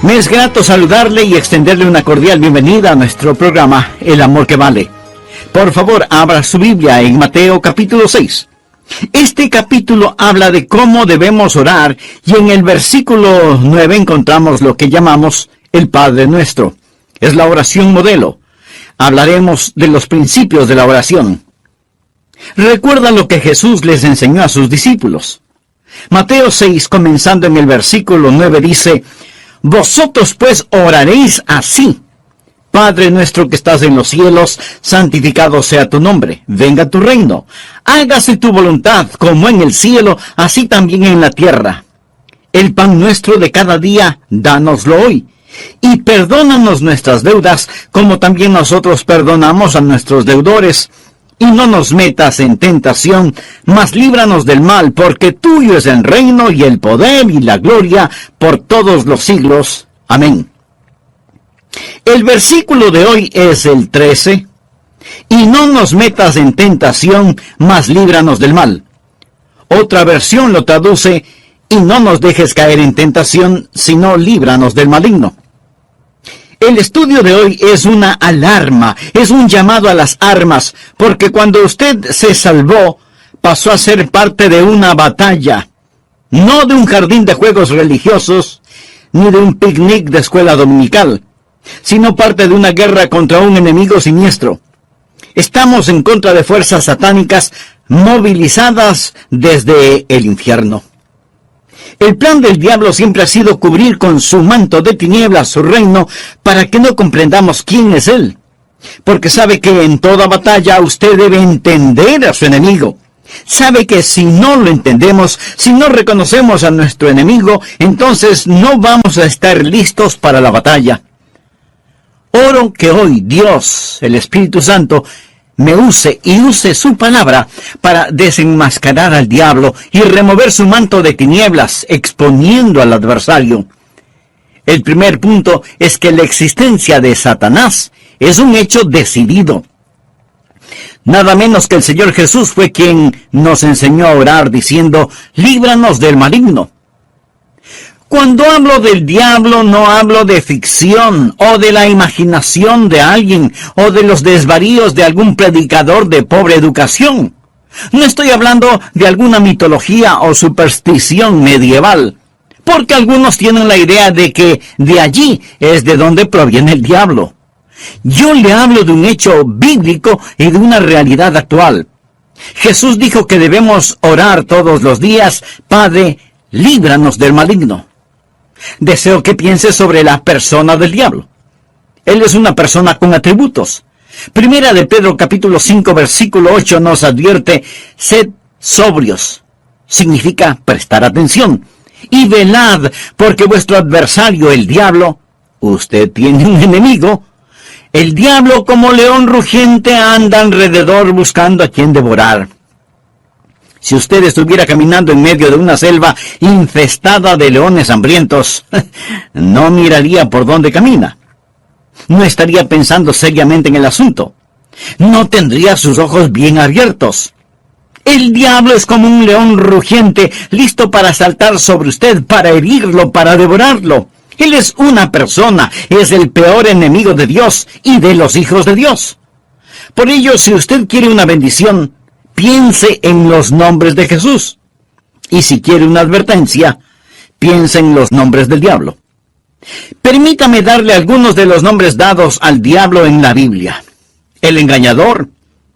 Me es grato saludarle y extenderle una cordial bienvenida a nuestro programa El Amor que Vale. Por favor, abra su Biblia en Mateo capítulo 6. Este capítulo habla de cómo debemos orar y en el versículo 9 encontramos lo que llamamos el Padre Nuestro. Es la oración modelo. Hablaremos de los principios de la oración. Recuerda lo que Jesús les enseñó a sus discípulos. Mateo 6, comenzando en el versículo 9, dice: Vosotros pues oraréis así: Padre nuestro que estás en los cielos, santificado sea tu nombre, venga tu reino, hágase tu voluntad como en el cielo, así también en la tierra. El pan nuestro de cada día, dánoslo hoy, y perdónanos nuestras deudas, como también nosotros perdonamos a nuestros deudores. Y no nos metas en tentación, mas líbranos del mal, porque tuyo es el reino y el poder y la gloria por todos los siglos. Amén. El versículo de hoy es el 13. Y no nos metas en tentación, mas líbranos del mal. Otra versión lo traduce: y no nos dejes caer en tentación, sino líbranos del maligno. El estudio de hoy es una alarma, es un llamado a las armas, porque cuando usted se salvó, pasó a ser parte de una batalla, no de un jardín de juegos religiosos, ni de un picnic de escuela dominical, sino parte de una guerra contra un enemigo siniestro. Estamos en contra de fuerzas satánicas movilizadas desde el infierno. El plan del diablo siempre ha sido cubrir con su manto de tinieblas su reino para que no comprendamos quién es él. Porque sabe que en toda batalla usted debe entender a su enemigo. Sabe que si no lo entendemos, si no reconocemos a nuestro enemigo, entonces no vamos a estar listos para la batalla. Oro que hoy Dios, el Espíritu Santo, me use y use su palabra para desenmascarar al diablo y remover su manto de tinieblas, exponiendo al adversario. El primer punto es que la existencia de Satanás es un hecho decidido. Nada menos que el Señor Jesús fue quien nos enseñó a orar diciendo: líbranos del maligno. Cuando hablo del diablo, no hablo de ficción, o de la imaginación de alguien, o de los desvaríos de algún predicador de pobre educación. No estoy hablando de alguna mitología o superstición medieval, porque algunos tienen la idea de que de allí es de donde proviene el diablo. Yo le hablo de un hecho bíblico y de una realidad actual. Jesús dijo que debemos orar todos los días: Padre, líbranos del maligno. Deseo que piense sobre la persona del diablo. Él es una persona con atributos. Primera de Pedro capítulo 5 versículo 8 nos advierte: sed sobrios. Significa prestar atención. Y velad, porque vuestro adversario, el diablo, usted tiene un enemigo. El diablo, como león rugiente, anda alrededor buscando a quien devorar. Si usted estuviera caminando en medio de una selva infestada de leones hambrientos, no miraría por dónde camina. No estaría pensando seriamente en el asunto. No tendría sus ojos bien abiertos. El diablo es como un león rugiente, listo para saltar sobre usted, para herirlo, para devorarlo. Él es una persona, es el peor enemigo de Dios y de los hijos de Dios. Por ello, si usted quiere una bendición, piense en los nombres de Jesús. Y si quiere una advertencia, piense en los nombres del diablo. Permítame darle algunos de los nombres dados al diablo en la Biblia: el engañador,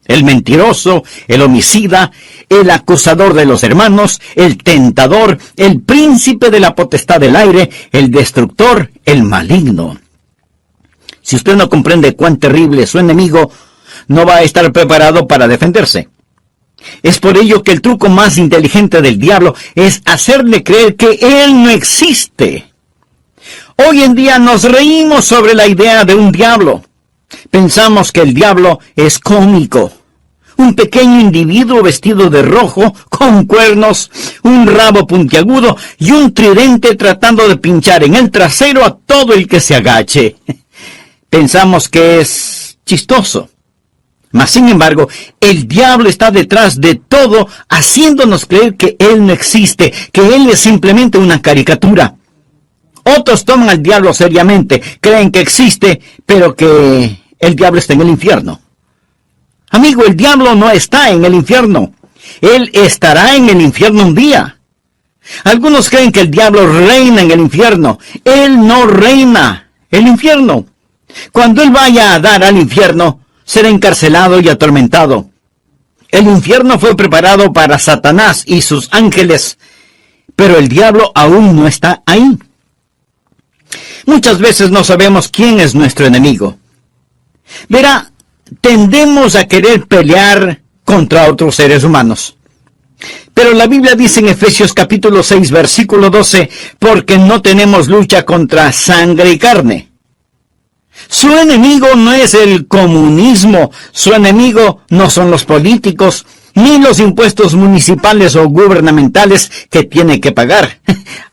el mentiroso, el homicida, el acusador de los hermanos, el tentador, el príncipe de la potestad del aire, el destructor, el maligno. Si usted no comprende cuán terrible es su enemigo, no va a estar preparado para defenderse. Es por ello que el truco más inteligente del diablo es hacerle creer que él no existe. Hoy en día nos reímos sobre la idea de un diablo. Pensamos que el diablo es cómico. Un pequeño individuo vestido de rojo, con cuernos, un rabo puntiagudo y un tridente tratando de pinchar en el trasero a todo el que se agache. Pensamos que es chistoso. Mas, sin embargo, el diablo está detrás de todo, haciéndonos creer que él no existe, que él es simplemente una caricatura. Otros toman al diablo seriamente, creen que existe, pero que el diablo está en el infierno. Amigo, el diablo no está en el infierno. Él estará en el infierno un día. Algunos creen que el diablo reina en el infierno. Él no reina el infierno. Cuando él vaya a dar al infierno, será encarcelado y atormentado. El infierno fue preparado para Satanás y sus ángeles, pero el diablo aún no está ahí. Muchas veces no sabemos quién es nuestro enemigo. Verá, tendemos a querer pelear contra otros seres humanos. Pero la Biblia dice en Efesios capítulo 6, versículo 12, porque no tenemos lucha contra sangre y carne. Su enemigo no es el comunismo, su enemigo no son los políticos, ni los impuestos municipales o gubernamentales que tiene que pagar.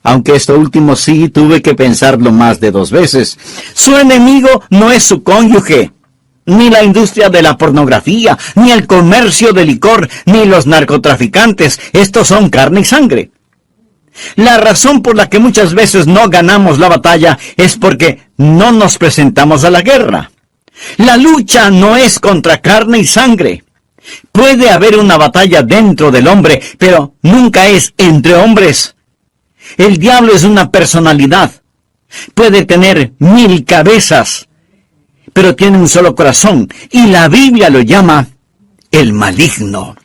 Aunque esto último sí tuve que pensarlo más de 2 veces. Su enemigo no es su cónyuge, ni la industria de la pornografía, ni el comercio de licor, ni los narcotraficantes. Estos son carne y sangre. La razón por la que muchas veces no ganamos la batalla es porque no nos presentamos a la guerra. La lucha no es contra carne y sangre. Puede haber una batalla dentro del hombre, pero nunca es entre hombres. El diablo es una personalidad. Puede tener 1000 cabezas, pero tiene un solo corazón, y la Biblia lo llama el maligno.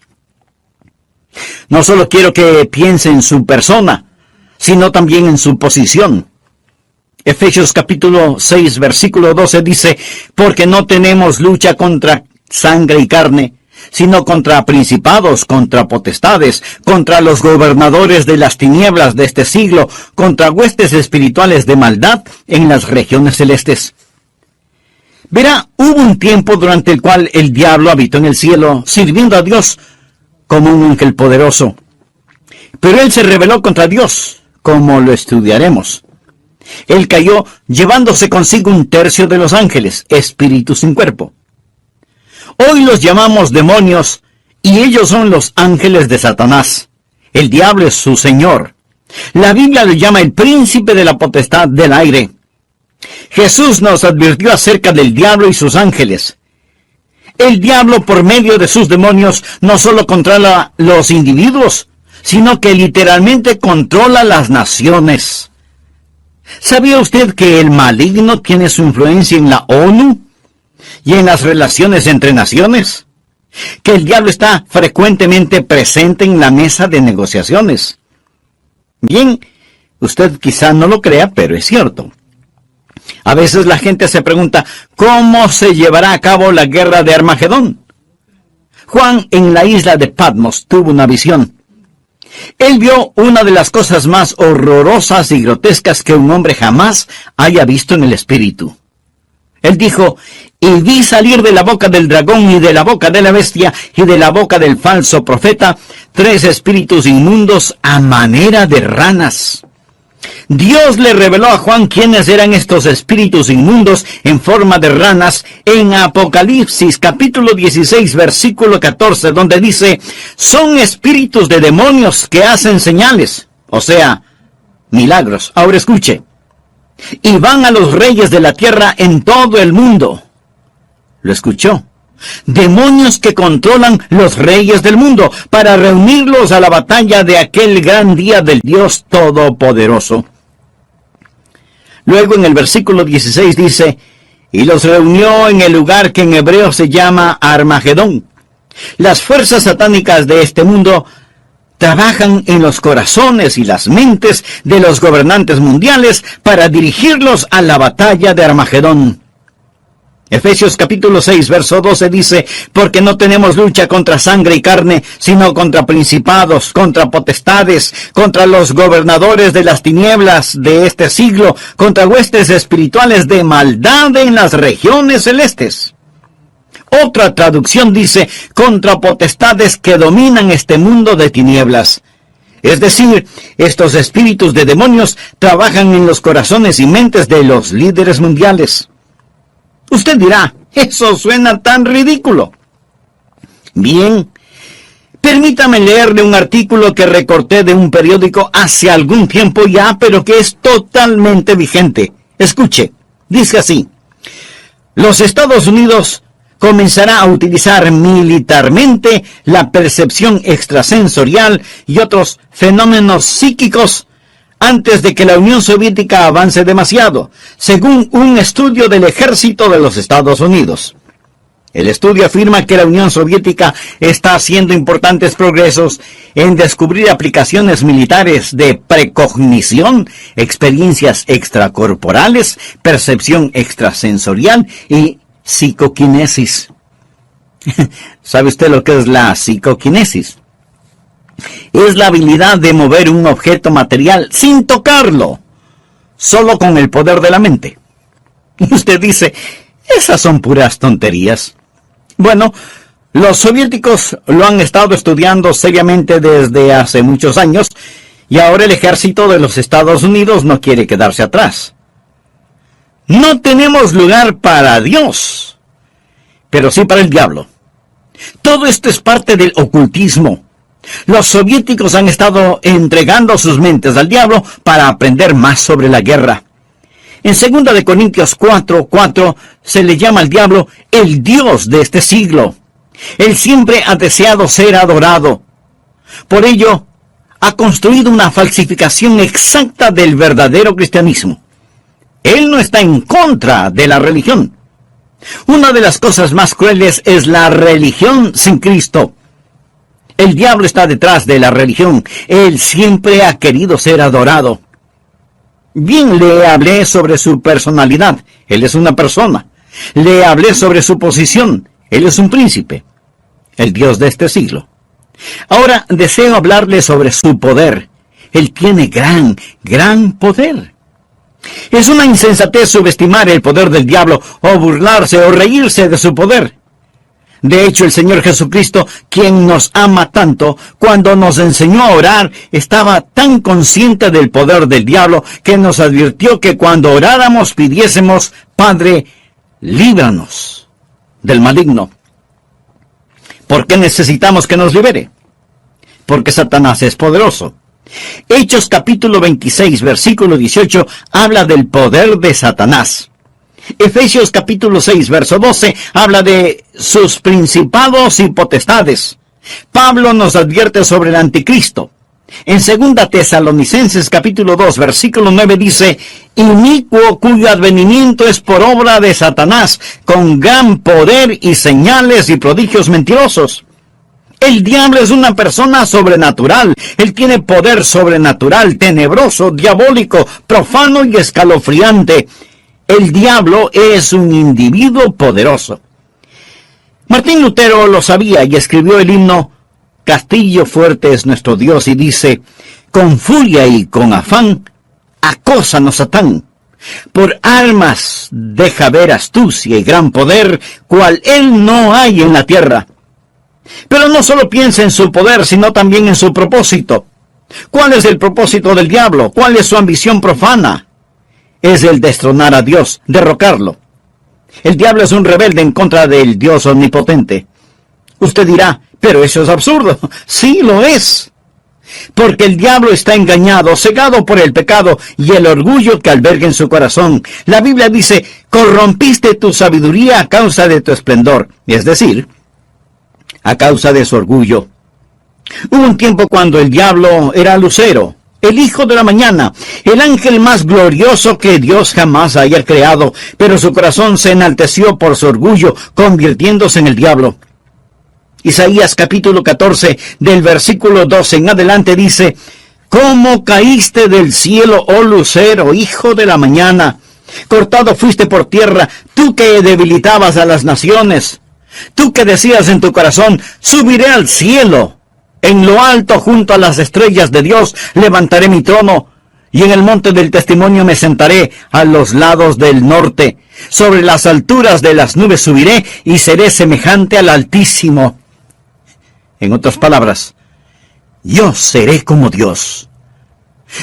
No solo quiero que piense en su persona, sino también en su posición. Efesios capítulo 6, versículo 12 dice, porque no tenemos lucha contra sangre y carne, sino contra principados, contra potestades, contra los gobernadores de las tinieblas de este siglo, contra huestes espirituales de maldad en las regiones celestes. Verá, hubo un tiempo durante el cual el diablo habitó en el cielo, sirviendo a Dios como un ángel poderoso. Pero él se rebeló contra Dios, como lo estudiaremos. Él cayó llevándose consigo 1/3 de los ángeles, espíritus sin cuerpo. Hoy los llamamos demonios, y ellos son los ángeles de Satanás. El diablo es su señor. La Biblia lo llama el príncipe de la potestad del aire. Jesús nos advirtió acerca del diablo y sus ángeles. El diablo, por medio de sus demonios, no solo controla los individuos, sino que literalmente controla las naciones. ¿Sabía usted que el maligno tiene su influencia en la ONU y en las relaciones entre naciones? Que el diablo está frecuentemente presente en la mesa de negociaciones. Bien, usted quizá no lo crea, pero es cierto. A veces la gente se pregunta, ¿cómo se llevará a cabo la guerra de Armagedón? Juan, en la isla de Patmos, tuvo una visión. Él vio una de las cosas más horrorosas y grotescas que un hombre jamás haya visto en el espíritu. Él dijo, y vi salir de la boca del dragón y de la boca de la bestia y de la boca del falso profeta 3 espíritus inmundos a manera de ranas. Dios le reveló a Juan quiénes eran estos espíritus inmundos en forma de ranas en Apocalipsis capítulo 16 versículo 14, donde dice, son espíritus de demonios que hacen señales, o sea, milagros. Ahora escuche, y van a los reyes de la tierra en todo el mundo. ¿Lo escuchó? Demonios que controlan los reyes del mundo para reunirlos a la batalla de aquel gran día del Dios Todopoderoso. Luego en el versículo 16 dice, y los reunió en el lugar que en hebreo se llama Armagedón. Las fuerzas satánicas de este mundo trabajan en los corazones y las mentes de los gobernantes mundiales para dirigirlos a la batalla de Armagedón. Efesios capítulo 6, verso 12 dice, porque no tenemos lucha contra sangre y carne, sino contra principados, contra potestades, contra los gobernadores de las tinieblas de este siglo, contra huestes espirituales de maldad en las regiones celestes. Otra traducción dice, contra potestades que dominan este mundo de tinieblas. Es decir, estos espíritus de demonios trabajan en los corazones y mentes de los líderes mundiales. Usted dirá, eso suena tan ridículo. Bien, Permítame leerle un artículo que recorté de un periódico hace algún tiempo ya, pero que es totalmente vigente. Escuche, dice así: los Estados Unidos comenzará a utilizar militarmente la percepción extrasensorial y otros fenómenos psíquicos antes de que la Unión Soviética avance demasiado, según un estudio del ejército de los Estados Unidos. El estudio afirma que la Unión Soviética está haciendo importantes progresos en descubrir aplicaciones militares de precognición, experiencias extracorporales, percepción extrasensorial y psicoquinesis. ¿Sabe usted lo que es la psicoquinesis? Es la habilidad de mover un objeto material sin tocarlo, solo con el poder de la mente. Y usted dice, esas son puras tonterías. Bueno, los soviéticos lo han estado estudiando seriamente desde hace muchos años, y ahora el ejército de los Estados Unidos no quiere quedarse atrás. No tenemos lugar para Dios, pero sí para el diablo. Todo esto es parte del ocultismo. Los soviéticos han estado entregando sus mentes al diablo para aprender más sobre la guerra. En 2 de Corintios 4:4 se le llama al diablo el Dios de este siglo. Él siempre ha deseado ser adorado. Por ello, ha construido una falsificación exacta del verdadero cristianismo. Él no está en contra de la religión. Una de las cosas más crueles es la religión sin Cristo. El diablo está detrás de la religión. Él siempre ha querido ser adorado. Bien, le hablé sobre su personalidad. Él es una persona. Le hablé sobre su posición. Él es un príncipe, el Dios de este siglo. Ahora deseo hablarle sobre su poder. Él tiene gran poder. Es una insensatez subestimar el poder del diablo, o burlarse o reírse de su poder. De hecho, el Señor Jesucristo, quien nos ama tanto, cuando nos enseñó a orar, estaba tan consciente del poder del diablo que nos advirtió que cuando oráramos pidiésemos: Padre, líbranos del maligno. ¿Por qué necesitamos que nos libere? Porque Satanás es poderoso. Hechos capítulo 26, versículo 18, habla del poder de Satanás. Efesios capítulo 6, verso 12, habla de sus principados y potestades. Pablo nos advierte sobre el anticristo. En 2 Tesalonicenses capítulo 2, versículo 9 dice: inicuo cuyo advenimiento es por obra de Satanás, con gran poder y señales y prodigios mentirosos. El diablo es una persona sobrenatural. Él tiene poder sobrenatural, tenebroso, diabólico, profano y escalofriante. El diablo es un individuo poderoso. Martín Lutero lo sabía y escribió el himno Castillo fuerte es nuestro Dios, y dice: con furia y con afán, acósanos Satán. Por armas deja ver astucia y gran poder, cual él no hay en la tierra. Pero no solo piensa en su poder, sino también en su propósito. ¿Cuál es el propósito del diablo? ¿Cuál es su ambición profana? Es el destronar a Dios, derrocarlo. El diablo es un rebelde en contra del Dios omnipotente. Usted dirá, pero eso es absurdo. Sí, lo es. Porque el diablo está engañado, cegado por el pecado y el orgullo que alberga en su corazón. La Biblia dice: corrompiste tu sabiduría a causa de tu esplendor. Es decir, a causa de su orgullo. Hubo un tiempo cuando el diablo era Lucero, el hijo de la mañana, el ángel más glorioso que Dios jamás haya creado, pero su corazón se enalteció por su orgullo, convirtiéndose en el diablo. Isaías capítulo 14, del versículo 12 en adelante dice: ¿cómo caíste del cielo, oh lucero, hijo de la mañana? Cortado fuiste por tierra, tú que debilitabas a las naciones. Tú que decías en tu corazón: subiré al cielo. En lo alto, junto a las estrellas de Dios, levantaré mi trono, y en el monte del testimonio me sentaré a los lados del norte. Sobre las alturas de las nubes subiré, y seré semejante al Altísimo. En otras palabras, yo seré como Dios.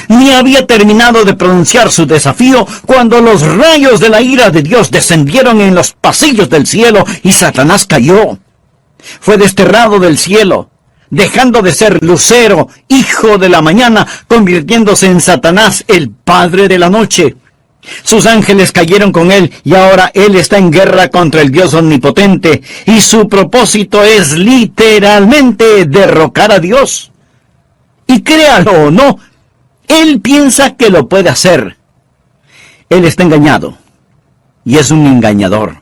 Ni había terminado de pronunciar su desafío cuando los rayos de la ira de Dios descendieron en los pasillos del cielo y Satanás cayó. Fue desterrado del cielo. dejando de ser Lucero, hijo de la mañana, convirtiéndose en Satanás, el padre de la noche. Sus ángeles cayeron con él y ahora él está en guerra contra el Dios omnipotente y su propósito es literalmente derrocar a Dios. Y créalo o no, él piensa que lo puede hacer. Él está engañado y es un engañador.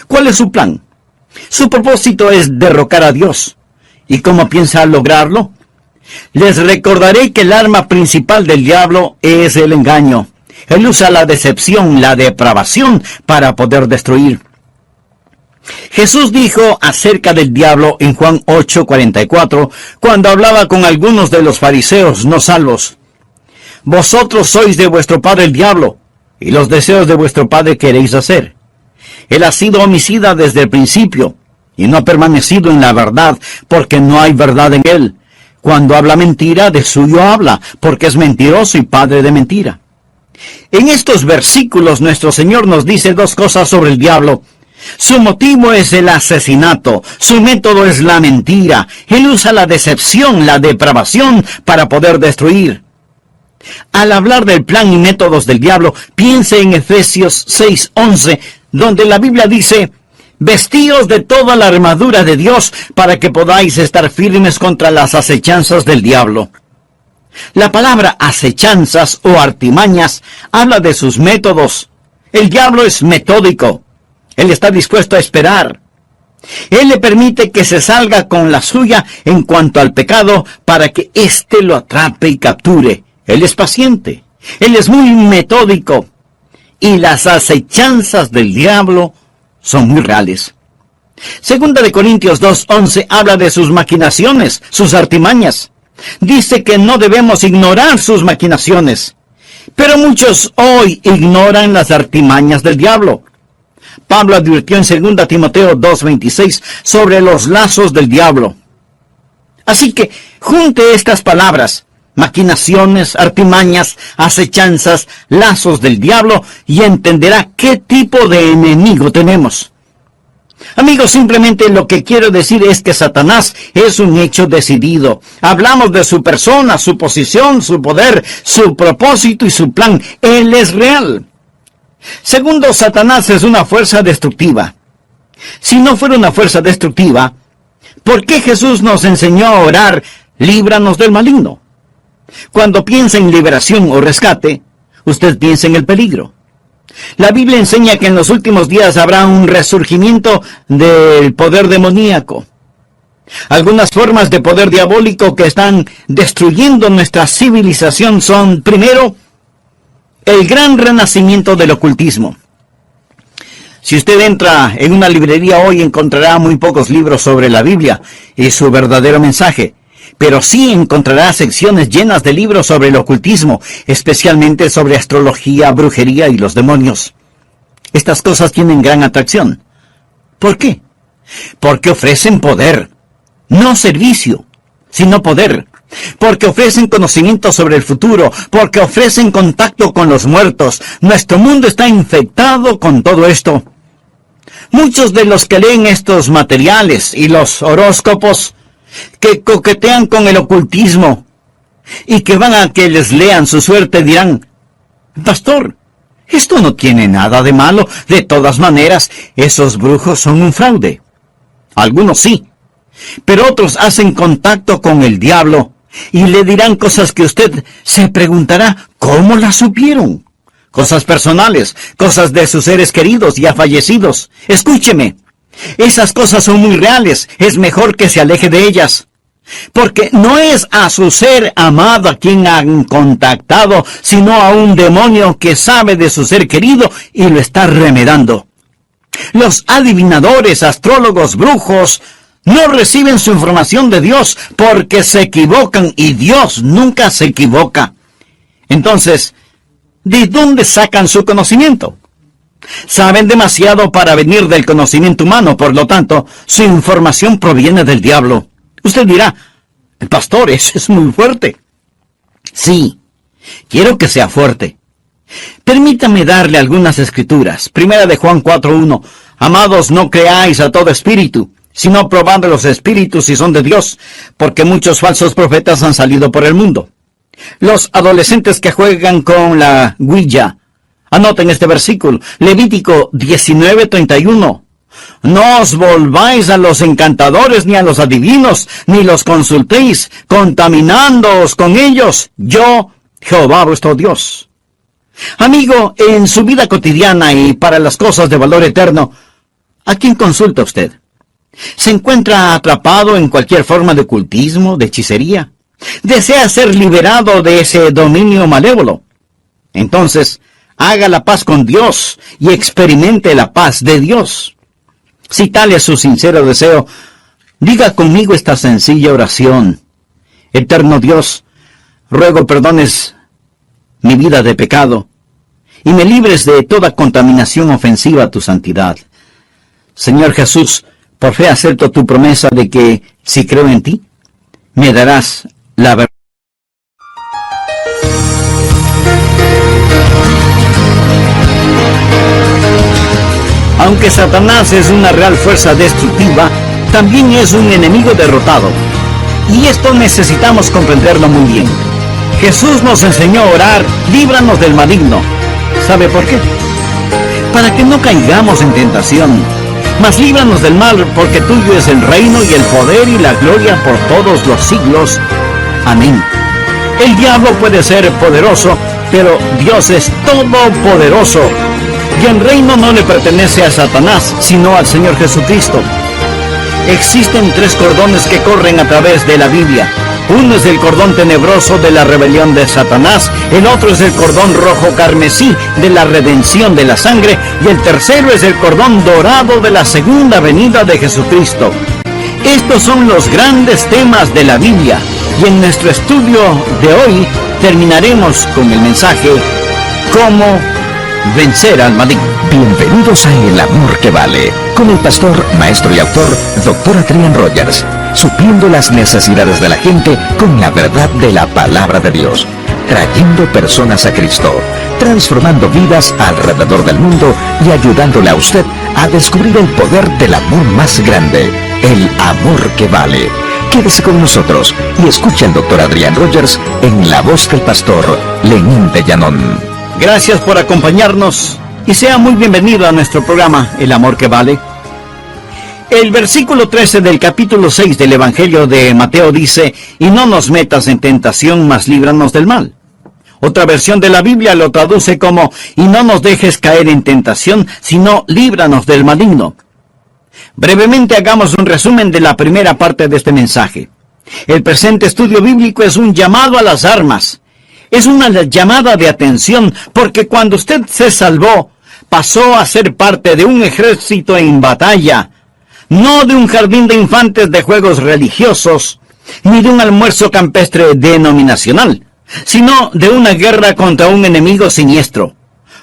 ¿Cuál es su plan? Su propósito es derrocar a Dios. ¿Y cómo piensa lograrlo? Les recordaré que el arma principal del diablo es el engaño. Él usa la decepción, la depravación para poder destruir. Jesús dijo acerca del diablo en Juan 8:44, cuando hablaba con algunos de los fariseos no salvos: vosotros sois de vuestro padre el diablo, y los deseos de vuestro padre queréis hacer. Él ha sido homicida desde el principio, y no ha permanecido en la verdad, porque no hay verdad en él. Cuando habla mentira, de suyo habla, porque es mentiroso y padre de mentira. En estos versículos nuestro Señor nos dice dos cosas sobre el diablo. Su motivo es el asesinato, su método es la mentira. Él usa la decepción, la depravación para poder destruir. Al hablar del plan y métodos del diablo, piense en Efesios 6:11, donde la Biblia dice: vestíos de toda la armadura de Dios para que podáis estar firmes contra las acechanzas del diablo. La palabra acechanzas o artimañas habla de sus métodos. El diablo es metódico. Él está dispuesto a esperar. Él le permite que se salga con la suya en cuanto al pecado para que éste lo atrape y capture. Él es paciente. Él es muy metódico. Y las acechanzas del diablo son muy reales. Segunda de Corintios 2:11 habla de sus maquinaciones, sus artimañas. Dice que no debemos ignorar sus maquinaciones. Pero muchos hoy ignoran las artimañas del diablo. Pablo advirtió en 2 Timoteo 2:26 sobre los lazos del diablo. Así que junte estas palabras: maquinaciones, artimañas, acechanzas, lazos del diablo, y entenderá qué tipo de enemigo tenemos. Amigos, simplemente lo que quiero decir es que Satanás es un hecho decidido. Hablamos de su persona, su posición, su poder, su propósito y su plan. Él es real. Segundo, Satanás es una fuerza destructiva. Si no fuera una fuerza destructiva, ¿por qué Jesús nos enseñó a orar: líbranos del maligno? Cuando piensa en liberación o rescate, usted piensa en el peligro. La Biblia enseña que en los últimos días habrá un resurgimiento del poder demoníaco. Algunas formas de poder diabólico que están destruyendo nuestra civilización son, primero, el gran renacimiento del ocultismo. Si usted entra en una librería hoy, encontrará muy pocos libros sobre la Biblia y su verdadero mensaje. Pero sí encontrará secciones llenas de libros sobre el ocultismo, especialmente sobre astrología, brujería y los demonios. Estas cosas tienen gran atracción. ¿Por qué? Porque ofrecen poder, no servicio, sino poder. Porque ofrecen conocimiento sobre el futuro, porque ofrecen contacto con los muertos. Nuestro mundo está infectado con todo esto. Muchos de los que leen estos materiales y los horóscopos, que coquetean con el ocultismo y que van a que les lean su suerte, dirán: pastor, esto no tiene nada de malo. De todas maneras, esos brujos son un fraude. Algunos sí, pero otros hacen contacto con el diablo y le dirán cosas que usted se preguntará: ¿cómo las supieron? Cosas personales, cosas de sus seres queridos ya fallecidos. Escúcheme. Esas cosas son muy reales. Es mejor que se aleje de ellas. Porque no es a su ser amado a quien han contactado, sino a un demonio que sabe de su ser querido y lo está remedando. Los adivinadores, astrólogos, brujos, no reciben su información de Dios porque se equivocan, y Dios nunca se equivoca. Entonces, ¿de dónde sacan su conocimiento? Saben demasiado para venir del conocimiento humano, por lo tanto, su información proviene del diablo. Usted dirá: pastor, eso es muy fuerte. Sí, quiero que sea fuerte. Permítame darle algunas escrituras. Primera de Juan 4:1. Amados, no creáis a todo espíritu, sino probad los espíritus si son de Dios, porque muchos falsos profetas han salido por el mundo. Los adolescentes que juegan con la Ouija, anoten este versículo, Levítico 19:31. No os volváis a los encantadores ni a los adivinos, ni los consultéis, contaminándoos con ellos. Yo, Jehová vuestro Dios. Amigo, en su vida cotidiana y para las cosas de valor eterno, ¿a quién consulta usted? ¿Se encuentra atrapado en cualquier forma de ocultismo, de hechicería? ¿Desea ser liberado de ese dominio malévolo? Entonces, haga la paz con Dios y experimente la paz de Dios. Si tal es su sincero deseo, diga conmigo esta sencilla oración. Eterno Dios, ruego perdones mi vida de pecado y me libres de toda contaminación ofensiva a tu santidad. Señor Jesús, por fe acepto tu promesa de que, si creo en ti, me darás la verdad. Aunque Satanás es una real fuerza destructiva, también es un enemigo derrotado. Y esto necesitamos comprenderlo muy bien. Jesús nos enseñó a orar, líbranos del maligno. ¿Sabe por qué? Para que no caigamos en tentación. Mas líbranos del mal, porque tuyo es el reino y el poder y la gloria por todos los siglos. Amén. El diablo puede ser poderoso, pero Dios es todopoderoso. Y el reino no le pertenece a Satanás, sino al Señor Jesucristo. Existen 3 cordones que corren a través de la Biblia. Uno es el cordón tenebroso de la rebelión de Satanás, el otro es el cordón rojo carmesí de la redención de la sangre, y el tercero es el cordón dorado de la segunda venida de Jesucristo. Estos son los grandes temas de la Biblia, y en nuestro estudio de hoy terminaremos con el mensaje ¿Cómo vencer al maligno? Bienvenidos a El Amor que Vale, con el pastor, maestro y autor, Dr. Adrian Rogers, supliendo las necesidades de la gente con la verdad de la palabra de Dios, trayendo personas a Cristo, transformando vidas alrededor del mundo y ayudándole a usted a descubrir el poder del amor más grande, el amor que vale. Quédese con nosotros y escuche al Dr. Adrian Rogers en la voz del pastor Lenín de Llanón. Gracias por acompañarnos y sea muy bienvenido a nuestro programa El Amor que Vale. El versículo 13 del capítulo 6 del Evangelio de Mateo dice: y no nos metas en tentación, mas líbranos del mal. Otra versión de la Biblia lo traduce como: y no nos dejes caer en tentación, sino líbranos del maligno. Brevemente hagamos un resumen de la primera parte de este mensaje. El presente estudio bíblico es un llamado a las armas. Es una llamada de atención, porque cuando usted se salvó, pasó a ser parte de un ejército en batalla, no de un jardín de infantes de juegos religiosos, ni de un almuerzo campestre denominacional, sino de una guerra contra un enemigo siniestro,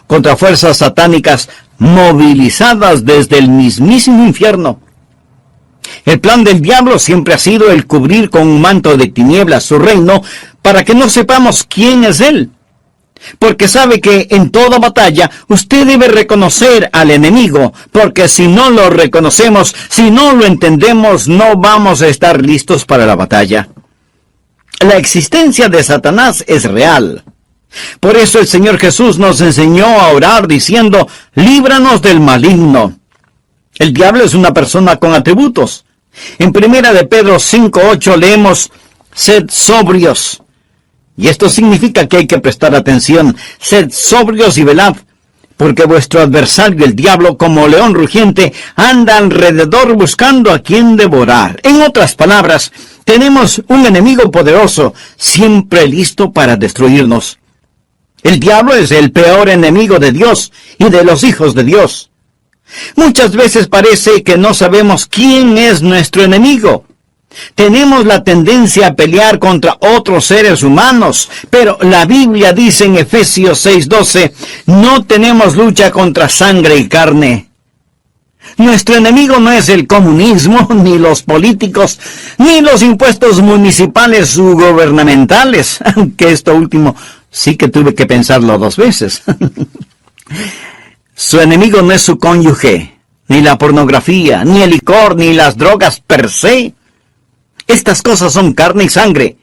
contra fuerzas satánicas movilizadas desde el mismísimo infierno. El plan del diablo siempre ha sido el cubrir con un manto de tinieblas su reino para que no sepamos quién es él. Porque sabe que en toda batalla usted debe reconocer al enemigo, porque si no lo reconocemos, si no lo entendemos, no vamos a estar listos para la batalla. La existencia de Satanás es real. Por eso el Señor Jesús nos enseñó a orar diciendo: líbranos del maligno. El diablo es una persona con atributos. En 1 de Pedro 5:8 leemos: sed sobrios. Y esto significa que hay que prestar atención. Sed sobrios y velad, porque vuestro adversario, el diablo, como león rugiente, anda alrededor buscando a quien devorar. En otras palabras, tenemos un enemigo poderoso, siempre listo para destruirnos. El diablo es el peor enemigo de Dios y de los hijos de Dios. Muchas veces parece que no sabemos quién es nuestro enemigo. Tenemos la tendencia a pelear contra otros seres humanos, pero la Biblia dice en Efesios 6:12, no tenemos lucha contra sangre y carne. Nuestro enemigo no es el comunismo, ni los políticos, ni los impuestos municipales u gubernamentales, aunque esto último sí que tuve que pensarlo 2 veces. Su enemigo no es su cónyuge, ni la pornografía, ni el licor, ni las drogas per se. Estas cosas son carne y sangre.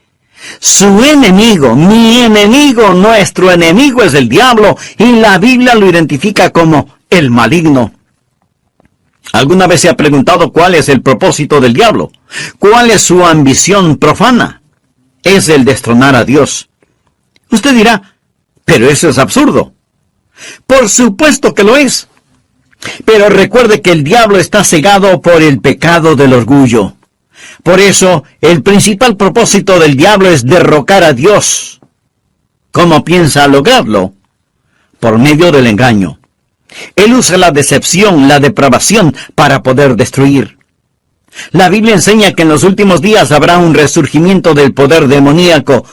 Su enemigo, mi enemigo, nuestro enemigo es el diablo, y la Biblia lo identifica como el maligno. ¿Alguna vez se ha preguntado cuál es el propósito del diablo? ¿Cuál es su ambición profana? Es el destronar a Dios. Usted dirá, pero eso es absurdo. Por supuesto que lo es. Pero recuerde que el diablo está cegado por el pecado del orgullo. Por eso, el principal propósito del diablo es derrocar a Dios. ¿Cómo piensa lograrlo? Por medio del engaño. Él usa la decepción, la depravación, para poder destruir. La Biblia enseña que en los últimos días habrá un resurgimiento del poder demoníaco.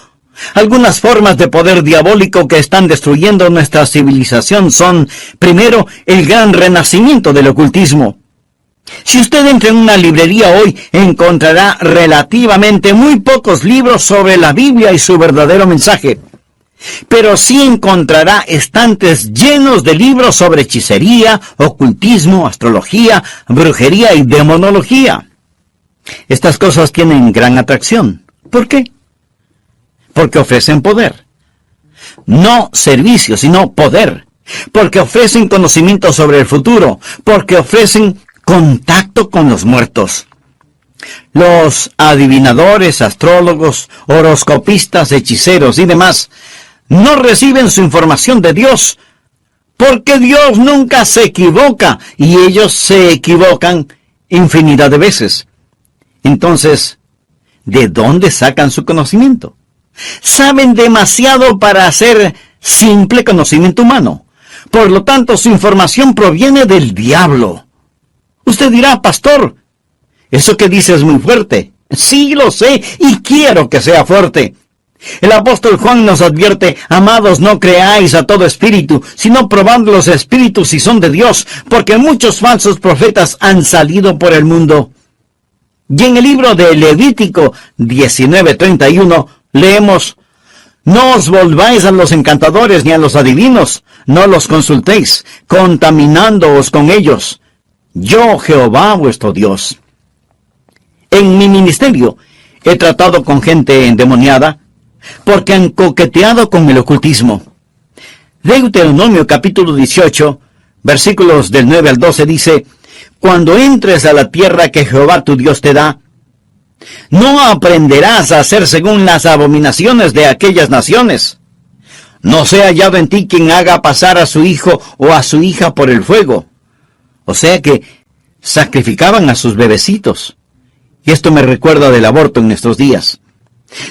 Algunas formas de poder diabólico que están destruyendo nuestra civilización son, primero, el gran renacimiento del ocultismo. Si usted entra en una librería hoy, encontrará relativamente muy pocos libros sobre la Biblia y su verdadero mensaje. Pero sí encontrará estantes llenos de libros sobre hechicería, ocultismo, astrología, brujería y demonología. Estas cosas tienen gran atracción. ¿Por qué? Porque ofrecen poder. No servicio, sino poder. Porque ofrecen conocimiento sobre el futuro. Porque ofrecen contacto con los muertos. Los adivinadores, astrólogos, horoscopistas, hechiceros y demás no reciben su información de Dios, porque Dios nunca se equivoca, y ellos se equivocan infinidad de veces. Entonces, ¿de dónde sacan su conocimiento? Saben demasiado para hacer simple conocimiento humano. Por lo tanto, su información proviene del diablo. Usted dirá, pastor, eso que dice es muy fuerte. Sí, lo sé, y quiero que sea fuerte. El apóstol Juan nos advierte, amados, no creáis a todo espíritu, sino probad los espíritus si son de Dios, porque muchos falsos profetas han salido por el mundo. Y en el libro de Levítico 19:31 leemos, no os volváis a los encantadores ni a los adivinos, no los consultéis, contaminándoos con ellos. Yo, Jehová, vuestro Dios. En mi ministerio he tratado con gente endemoniada, porque han coqueteado con el ocultismo. Deuteronomio capítulo 18, versículos del 9 al 12 dice, cuando entres a la tierra que Jehová tu Dios te da, no aprenderás a hacer según las abominaciones de aquellas naciones. No sea hallado en ti quien haga pasar a su hijo o a su hija por el fuego. O sea que sacrificaban a sus bebecitos. Y esto me recuerda del aborto en nuestros días.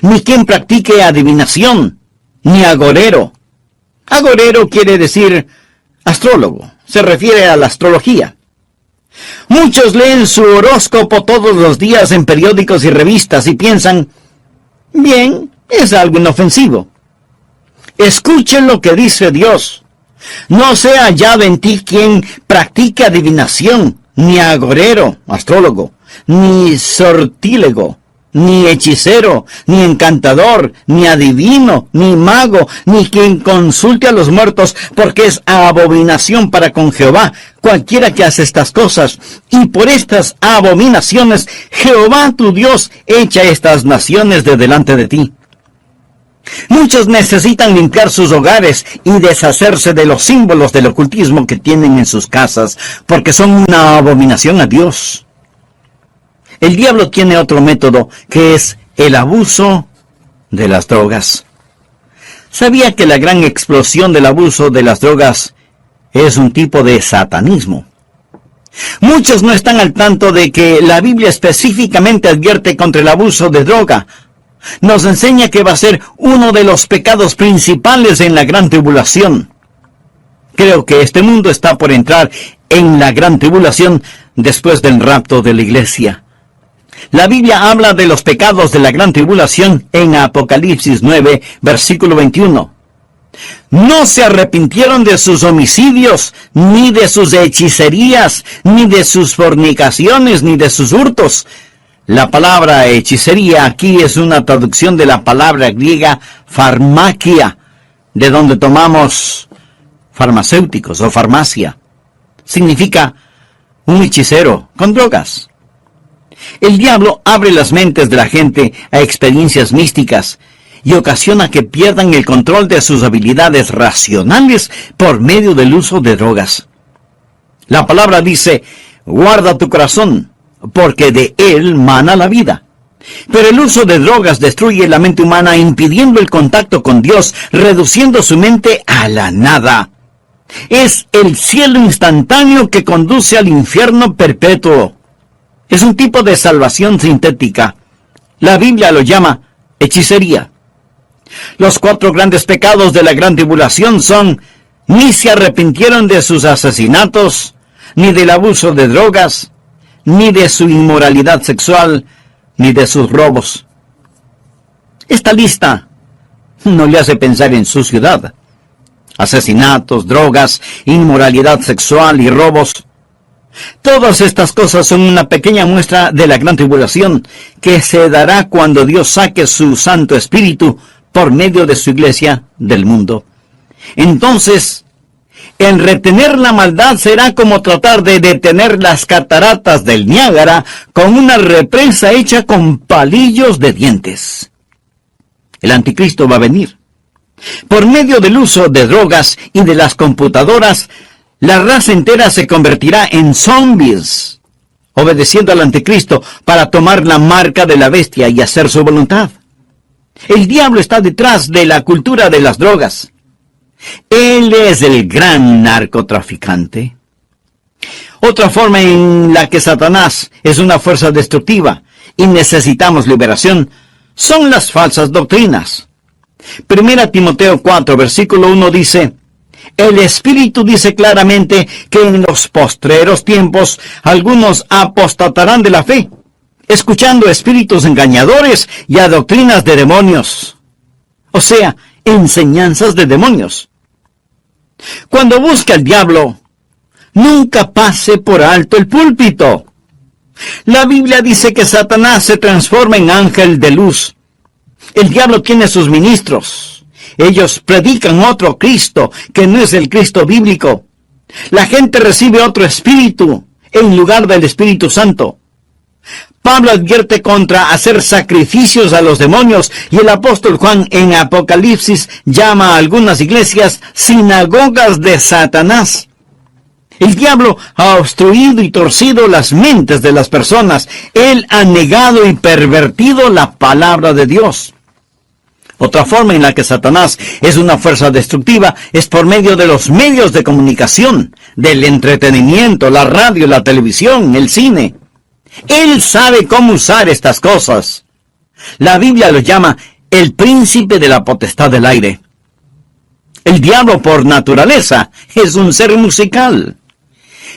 Ni quien practique adivinación, ni agorero. Agorero quiere decir astrólogo, se refiere a la astrología. Muchos leen su horóscopo todos los días en periódicos y revistas y piensan, bien, es algo inofensivo. Escuchen lo que dice Dios. No sea hallado en ti quien practique adivinación, ni agorero, astrólogo, ni sortílego, ni hechicero, ni encantador, ni adivino, ni mago, ni quien consulte a los muertos, porque es abominación para con Jehová cualquiera que hace estas cosas. Y por estas abominaciones, Jehová tu Dios echa estas naciones de delante de ti. Muchos necesitan limpiar sus hogares y deshacerse de los símbolos del ocultismo que tienen en sus casas, porque son una abominación a Dios. El diablo tiene otro método, que es el abuso de las drogas. ¿Sabía que la gran explosión del abuso de las drogas es un tipo de satanismo? Muchos no están al tanto de que la Biblia específicamente advierte contra el abuso de droga. Nos enseña que va a ser uno de los pecados principales en la gran tribulación. Creo que este mundo está por entrar en la gran tribulación después del rapto de la iglesia. La Biblia habla de los pecados de la gran tribulación en Apocalipsis 9, versículo 21. No se arrepintieron de sus homicidios, ni de sus hechicerías, ni de sus fornicaciones, ni de sus hurtos. La palabra hechicería aquí es una traducción de la palabra griega farmakia, de donde tomamos farmacéuticos o farmacia. Significa un hechicero con drogas. El diablo abre las mentes de la gente a experiencias místicas y ocasiona que pierdan el control de sus habilidades racionales por medio del uso de drogas. La palabra dice, guarda tu corazón, porque de él mana la vida. Pero el uso de drogas destruye la mente humana, impidiendo el contacto con Dios, reduciendo su mente a la nada. Es el cielo instantáneo que conduce al infierno perpetuo. Es un tipo de salvación sintética. La Biblia lo llama hechicería. Los 4 grandes pecados de la gran tribulación son: ni se arrepintieron de sus asesinatos, ni del abuso de drogas, ni de su inmoralidad sexual, ni de sus robos. Esta lista no le hace pensar en su ciudad. Asesinatos, drogas, inmoralidad sexual y robos. Todas estas cosas son una pequeña muestra de la gran tribulación que se dará cuando Dios saque su Santo Espíritu por medio de su iglesia del mundo. Entonces, el retener la maldad será como tratar de detener las cataratas del Niágara con una represa hecha con palillos de dientes. El anticristo va a venir. Por medio del uso de drogas y de las computadoras, la raza entera se convertirá en zombies, obedeciendo al anticristo para tomar la marca de la bestia y hacer su voluntad. El diablo está detrás de la cultura de las drogas. Él es el gran narcotraficante. Otra forma en la que Satanás es una fuerza destructiva y necesitamos liberación son las falsas doctrinas. 1 Timoteo 4, versículo 1 dice: el Espíritu dice claramente que en los postreros tiempos algunos apostatarán de la fe, escuchando espíritus engañadores y a doctrinas de demonios. O sea, enseñanzas de demonios. Cuando busca el diablo, nunca pase por alto el púlpito. La Biblia dice que Satanás se transforma en ángel de luz. El diablo tiene sus ministros. Ellos predican otro Cristo que no es el Cristo bíblico. La gente recibe otro espíritu en lugar del Espíritu Santo. Pablo advierte contra hacer sacrificios a los demonios, y el apóstol Juan en Apocalipsis llama a algunas iglesias sinagogas de Satanás. El diablo ha obstruido y torcido las mentes de las personas. Él ha negado y pervertido la palabra de Dios. Otra forma en la que Satanás es una fuerza destructiva es por medio de los medios de comunicación, del entretenimiento, la radio, la televisión, el cine. Él sabe cómo usar estas cosas. La Biblia lo llama el príncipe de la potestad del aire. El diablo por naturaleza es un ser musical.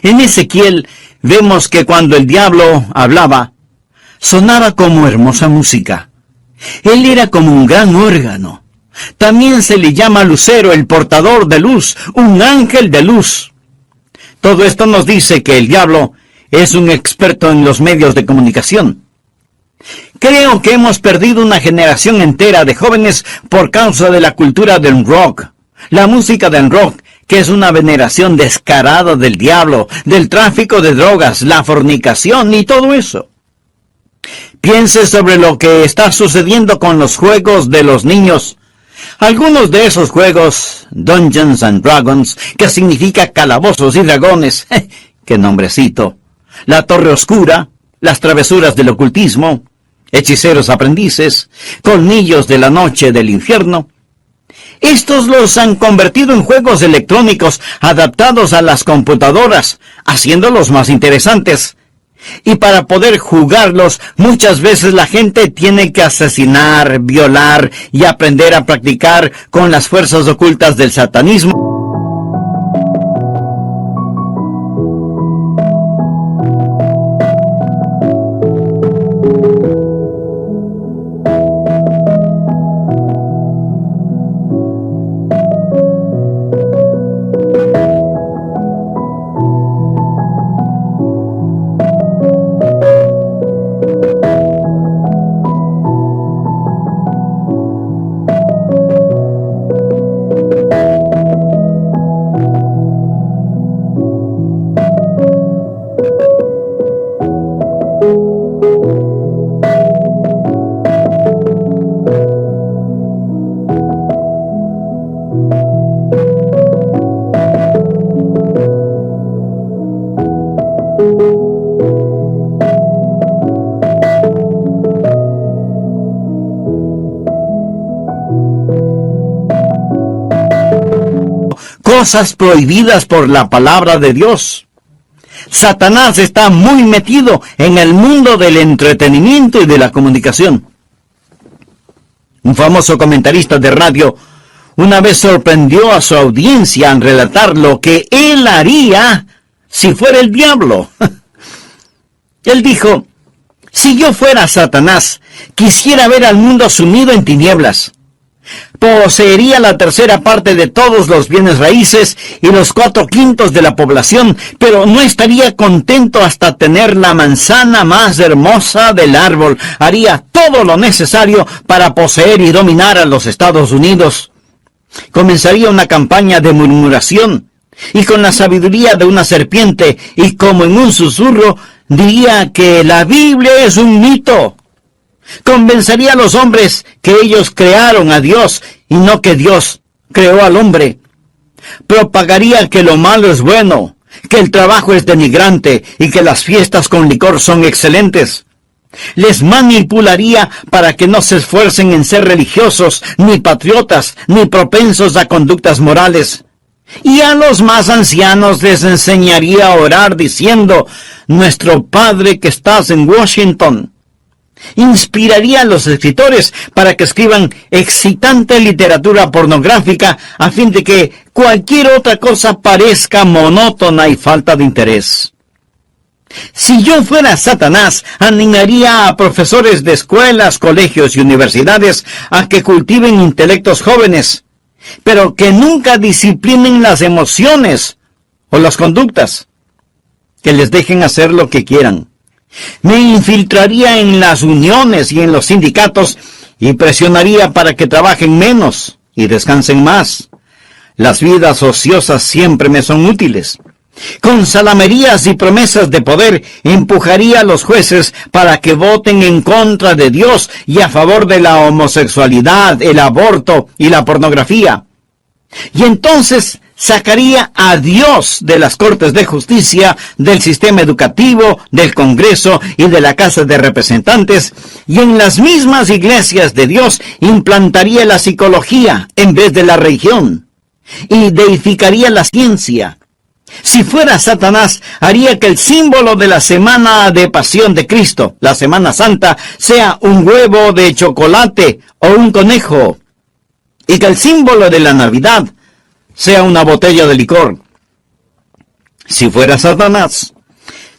En Ezequiel vemos que cuando el diablo hablaba, sonaba como hermosa música. Él era como un gran órgano. También se le llama lucero, el portador de luz, un ángel de luz. Todo esto nos dice que el diablo es un experto en los medios de comunicación. Creo que hemos perdido una generación entera de jóvenes por causa de la cultura del rock. La música del rock, que es una veneración descarada del diablo, del tráfico de drogas, la fornicación y todo eso. Piense sobre lo que está sucediendo con los juegos de los niños. Algunos de esos juegos, Dungeons and Dragons, que significa calabozos y dragones, ¡qué nombrecito! La Torre Oscura, las travesuras del ocultismo, hechiceros aprendices, colmillos de la noche del infierno. Estos los han convertido en juegos electrónicos adaptados a las computadoras, haciéndolos más interesantes. Y para poder jugarlos, muchas veces la gente tiene que asesinar, violar y aprender a practicar con las fuerzas ocultas del satanismo. cosas prohibidas por la palabra de Dios. Satanás está muy metido en el mundo del entretenimiento y de la comunicación. Un famoso comentarista de radio una vez sorprendió a su audiencia al relatar lo que él haría si fuera el diablo. Él dijo: si yo fuera Satanás, quisiera ver al mundo sumido en tinieblas. Poseería la tercera parte de todos los bienes raíces y los 4/5 de la población, pero no estaría contento hasta tener la manzana más hermosa del árbol. Haría todo lo necesario para poseer y dominar a los Estados Unidos. Comenzaría una campaña de murmuración, y con la sabiduría de una serpiente, y como en un susurro, diría que la Biblia es un mito. Convencería a los hombres que ellos crearon a Dios y no que Dios creó al hombre. Propagaría que lo malo es bueno, que el trabajo es denigrante y que las fiestas con licor son excelentes. Les manipularía para que no se esfuercen en ser religiosos, ni patriotas, ni propensos a conductas morales. Y a los más ancianos les enseñaría a orar diciendo: nuestro Padre que estás en Washington. Inspiraría a los escritores para que escriban excitante literatura pornográfica a fin de que cualquier otra cosa parezca monótona y falta de interés. Si yo fuera Satanás, animaría a profesores de escuelas, colegios y universidades a que cultiven intelectos jóvenes, pero que nunca disciplinen las emociones o las conductas, que les dejen hacer lo que quieran. Me infiltraría en las uniones y en los sindicatos y presionaría para que trabajen menos y descansen más. Las vidas ociosas siempre me son útiles. Con salamerías y promesas de poder empujaría a los jueces para que voten en contra de Dios y a favor de la homosexualidad, el aborto y la pornografía. Y entonces sacaría a Dios de las Cortes de Justicia, del sistema educativo, del Congreso y de la Casa de Representantes, y en las mismas iglesias de Dios implantaría la psicología en vez de la religión, y deificaría la ciencia. Si fuera Satanás, haría que el símbolo de la semana de pasión de Cristo, la Semana Santa, sea un huevo de chocolate o un conejo, y que el símbolo de la Navidad sea una botella de licor. Si fuera Satanás,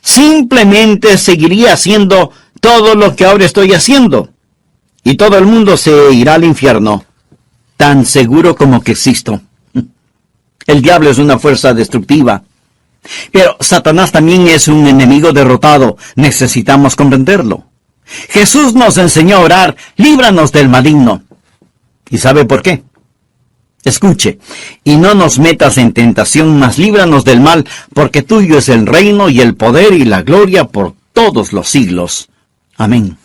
simplemente seguiría haciendo todo lo que ahora estoy haciendo, y todo el mundo se irá al infierno, tan seguro como que existo. El diablo es una fuerza destructiva, pero Satanás también es un enemigo derrotado. Necesitamos comprenderlo. Jesús nos enseñó a orar: líbranos del maligno. ¿Y sabe por qué? Escuche: y no nos metas en tentación, mas líbranos del mal, porque tuyo es el reino y el poder y la gloria por todos los siglos. Amén.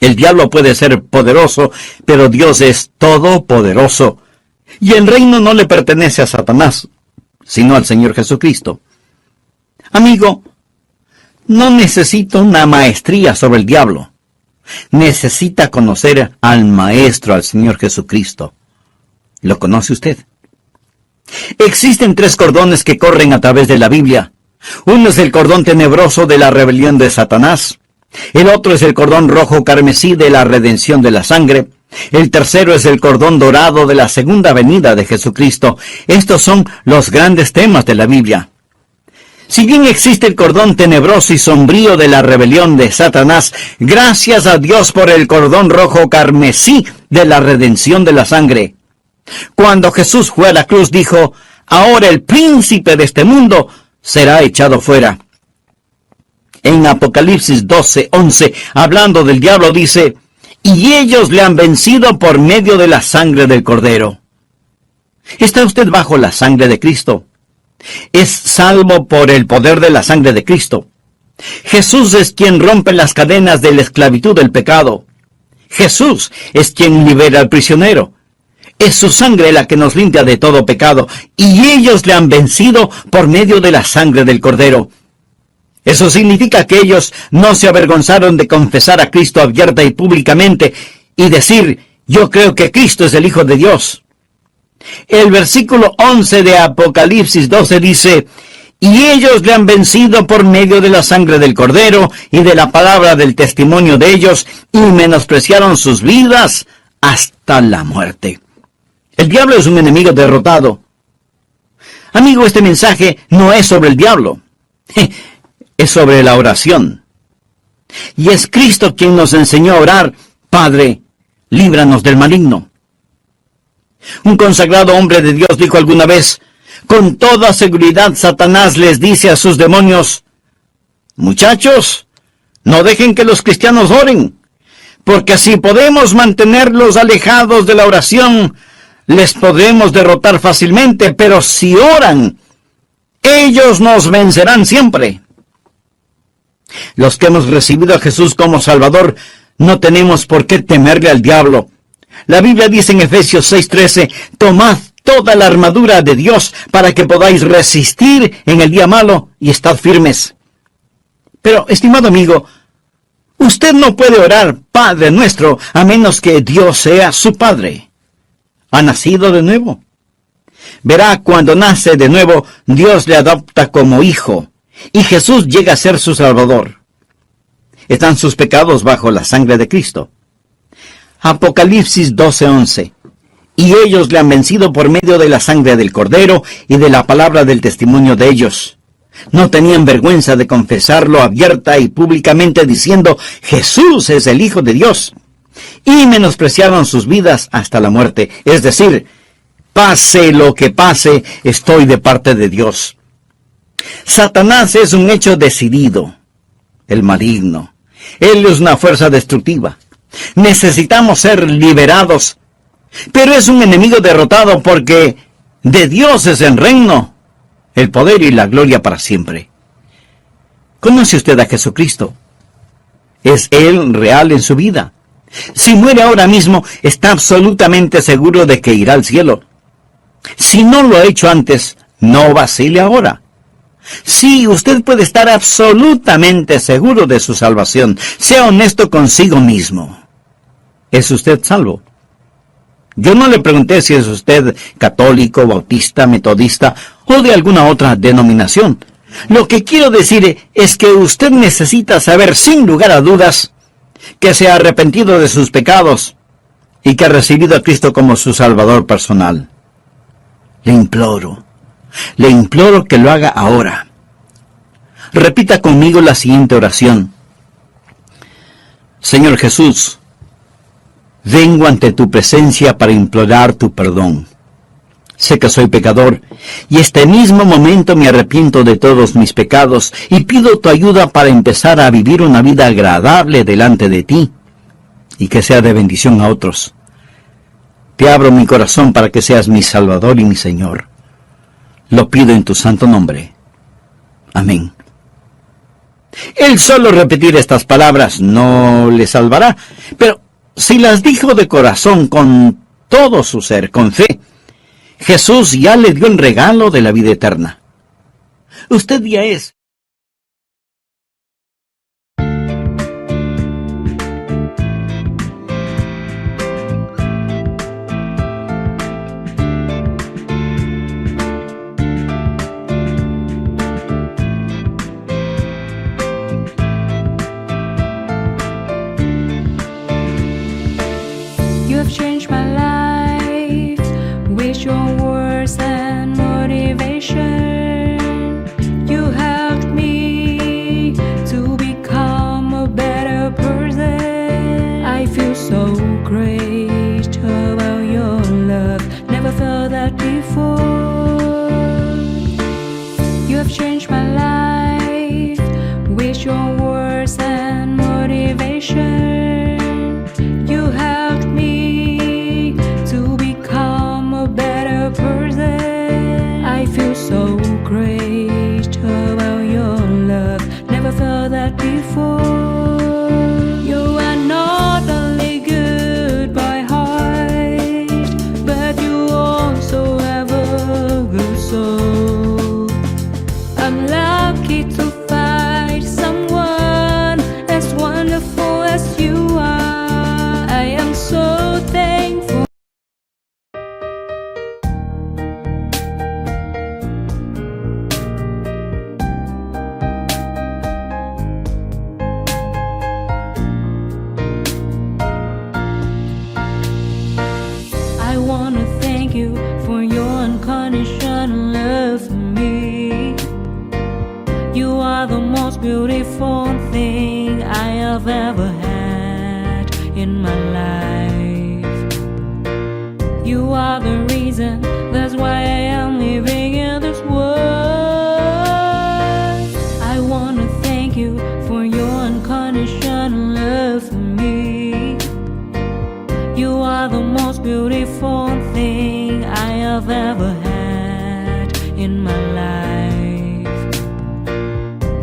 El diablo puede ser poderoso, pero Dios es todopoderoso. Y el reino no le pertenece a Satanás, sino al Señor Jesucristo. Amigo, no necesita una maestría sobre el diablo. Necesita conocer al Maestro, al Señor Jesucristo. ¿Lo conoce usted? Existen 3 cordones que corren a través de la Biblia. Uno es el cordón tenebroso de la rebelión de Satanás. El otro es el cordón rojo carmesí de la redención de la sangre. El tercero es el cordón dorado de la segunda venida de Jesucristo. Estos son los grandes temas de la Biblia. Si bien existe el cordón tenebroso y sombrío de la rebelión de Satanás, gracias a Dios por el cordón rojo carmesí de la redención de la sangre. Cuando Jesús fue a la cruz, dijo: ahora el príncipe de este mundo será echado fuera. En Apocalipsis 12:11, hablando del diablo, dice: y ellos le han vencido por medio de la sangre del Cordero. ¿Está usted bajo la sangre de Cristo? Es salvo por el poder de la sangre de Cristo. Jesús es quien rompe las cadenas de la esclavitud del pecado. Jesús es quien libera al prisionero. Es su sangre la que nos limpia de todo pecado, y ellos le han vencido por medio de la sangre del Cordero. Eso significa que ellos no se avergonzaron de confesar a Cristo abierta y públicamente y decir: yo creo que Cristo es el Hijo de Dios. El versículo 11 de Apocalipsis 12 dice: y ellos le han vencido por medio de la sangre del Cordero y de la palabra del testimonio de ellos, y menospreciaron sus vidas hasta la muerte. El diablo es un enemigo derrotado. Amigo, este mensaje no es sobre el diablo, es sobre la oración. Y es Cristo quien nos enseñó a orar: Padre, líbranos del maligno. Un consagrado hombre de Dios dijo alguna vez: con toda seguridad Satanás les dice a sus demonios: muchachos, no dejen que los cristianos oren, porque si podemos mantenerlos alejados de la oración, les podremos derrotar fácilmente, pero si oran, ellos nos vencerán siempre. Los que hemos recibido a Jesús como Salvador, no tenemos por qué temerle al diablo. La Biblia dice en Efesios 6:13: tomad toda la armadura de Dios para que podáis resistir en el día malo y estad firmes. Pero, estimado amigo, usted no puede orar Padre Nuestro a menos que Dios sea su Padre. ¿Ha nacido de nuevo? Verá, cuando nace de nuevo, Dios le adopta como hijo, y Jesús llega a ser su Salvador. Están sus pecados bajo la sangre de Cristo. Apocalipsis 12:11. Y ellos le han vencido por medio de la sangre del Cordero y de la palabra del testimonio de ellos. No tenían vergüenza de confesarlo abierta y públicamente, diciendo: Jesús es el Hijo de Dios. Y menospreciaron sus vidas hasta la muerte. Es decir, pase lo que pase, estoy de parte de Dios. Satanás es un hecho decidido, el maligno. Él es una fuerza destructiva. Necesitamos ser liberados. Pero es un enemigo derrotado, porque de Dios es el reino, el poder y la gloria para siempre. ¿Conoce usted a Jesucristo? ¿Es Él real en su vida? Si muere ahora mismo, está absolutamente seguro de que irá al cielo. Si no lo ha hecho antes, no vacile ahora. Sí, usted puede estar absolutamente seguro de su salvación. Sea honesto consigo mismo. ¿Es usted salvo? Yo no le pregunté si es usted católico, bautista, metodista o de alguna otra denominación. Lo que quiero decir es que usted necesita saber sin lugar a dudas que se ha arrepentido de sus pecados y que ha recibido a Cristo como su Salvador personal. Le imploro que lo haga ahora. Repita conmigo la siguiente oración. Señor Jesús, vengo ante tu presencia para implorar tu perdón. Sé que soy pecador, y este mismo momento me arrepiento de todos mis pecados, y pido tu ayuda para empezar a vivir una vida agradable delante de ti, y que sea de bendición a otros. Te abro mi corazón para que seas mi Salvador y mi Señor. Lo pido en tu santo nombre. Amén. El solo repetir estas palabras no le salvará, pero si las dijo de corazón, con todo su ser, con fe, Jesús ya le dio el regalo de la vida eterna. Usted ya es. You have changed my life with your words and motivation. You helped me to become a better person. I feel so great about your love. Never felt that before. You have changed my life with your words and motivation. You helped me to become a better person. I feel so great about your love. Never felt that before. You are not only good by heart, but you also have a good soul. I'm lucky to find someone as wonderful as you are. I am so thankful. are the most beautiful thing I have ever had in my life. You are the reason, that's why I am living in this world. I wanna thank you for your unconditional love for me. You are the most beautiful thing I have ever had in my life.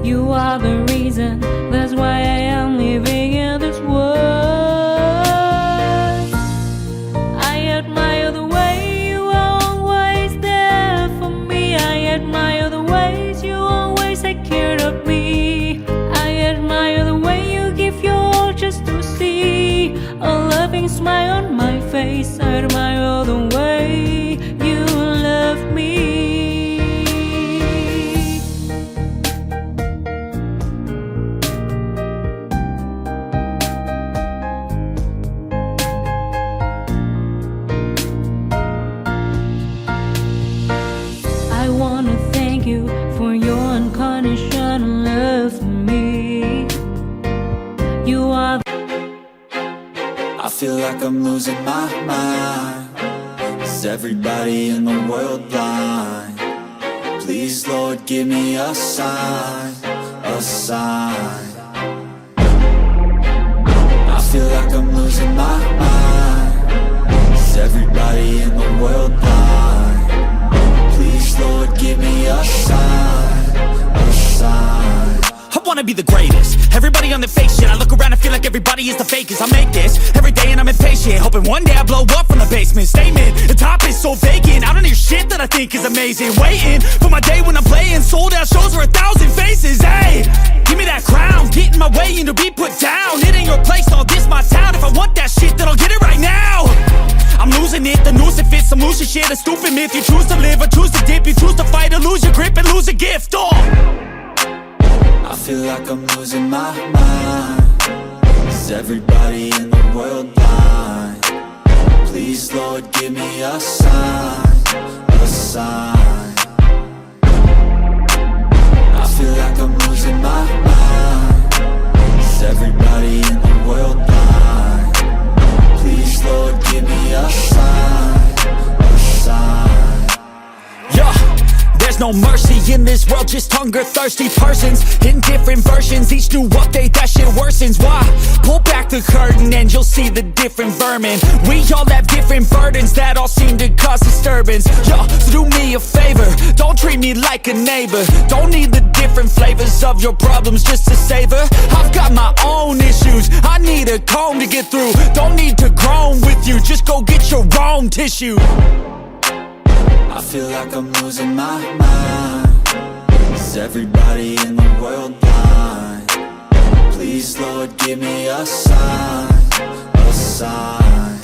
You are the reason, that's why I am living in this world. I admire the way you are always there for me. I admire the ways you always take care of me. I admire the way you give your all just to see a loving smile on my face. I admire the way you love me. I wanna thank you for your unconditional love for me. You are. I feel like I'm losing my mind. Is everybody in the world blind? Please, Lord, give me a sign, a sign. I feel like I'm losing my mind. Is everybody in the world blind? Please, Lord, give me a sign, a sign. I wanna be the greatest. Everybody on the fake shit. I look around and feel like everybody is the fakest. I make this every day and I'm impatient, hoping one day I blow up from the basement. Statement, the top is so vacant. I don't hear shit that I think is amazing. Waiting for my day when I'm playing sold out shows for 1,000 faces. Hey, give me that crown, get in my way and to be put down. It ain't your place, all this my town. If I want that shit, then I'll get it right now. I'm losing it, the noose it fits, I'm losing shit. A stupid myth, you choose to live or choose to dip. You choose to fight or lose your grip and lose a gift. Oh, I feel like I'm losing my mind. Is everybody in the world blind? Please, Lord, give me a sign, a sign. I feel like I'm losing my mind. Is everybody in the world blind? Please, Lord, give me a sign, a sign. yeah. There's no mercy in this world, just hunger-thirsty persons in different versions. Each new update, that shit worsens. Why? Pull back the curtain and you'll see the different vermin. We all have different burdens that all seem to cause disturbance. Yo, so do me a favor, don't treat me like a neighbor. Don't need the different flavors of your problems just to savor. I've got my own issues, I need a comb to get through. Don't need to groan with you, just go get your own tissue. I feel like I'm losing my mind. Is everybody in the world blind? Please, Lord, give me a sign, a sign.